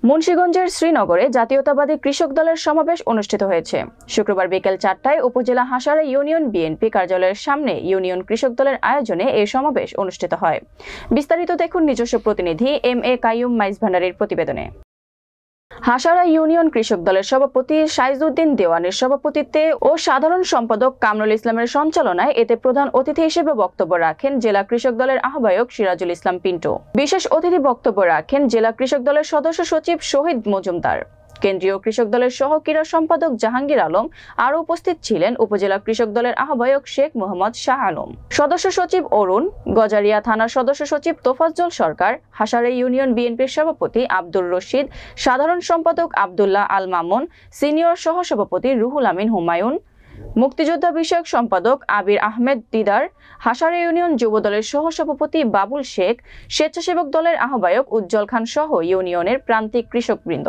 মুন্সিগঞ্জের শ্রীনগরে জাতীয়তাবাদী কৃষক দলের সমাবেশ অনুষ্ঠিত হয়েছে। শুক্রবার বিকেল 4টায় উপজেলা হাসারা ইউনিয়ন বিএনপি কার্যালয়ের সামনে ইউনিয়ন কৃষক দলের আয়োজনে এই সমাবেশ অনুষ্ঠিত হয়। বিস্তারিত দেখুন নিজস্ব প্রতিনিধি এম.এ. কাইয়ুম মাইজভান্ডারীর প্রতিবেদনে। হাসারা ইউনিয়ন কৃষক দলের সভাপতি সাইজউদ্দিন দেওয়ানের সভাপতিত্বে ও সাধারণ সম্পাদক কামরুল ইসলামের সঞ্চালনায় এতে প্রধান অতিথি হিসেবে বক্তব্য রাখেন জেলা কৃষক দলের আহ্বায়ক সিরাজুল ইসলাম পিন্টু। বিশেষ অতিথি বক্তব্য রাখেন জেলা কৃষক দলের সদস্য সচিব শহীদ মজুমদার। কেন্দ্রীয় কৃষক দলের সহ ক্রীড়া সম্পাদক জাহাঙ্গীর আলম। আরও উপস্থিত ছিলেন উপজেলা কৃষক দলের আহ্বায়ক শেখ মোহাম্মদ শাহ আলম, সদস্য সচিব অরুণ, গজারিয়া থানার সদস্য সচিব তোফাজ্জল সরকার, হাসারা ইউনিয়ন বিএনপির সভাপতি আব্দুর রশিদ, সাধারণ সম্পাদক আব্দুল্লাহ আল মামুন, সিনিয়র সহসভাপতি রুহুল আমিন হুমায়ুন, মুক্তিযোদ্ধা বিষয়ক সম্পাদক আবির আহমেদ দিদার, হাসারা ইউনিয়ন যুবদলের সহসভাপতি বাবুল শেখ, স্বেচ্ছাসেবক দলের আহ্বায়ক উজ্জ্বল খান সহ ইউনিয়নের প্রান্তিক কৃষকবৃন্দ।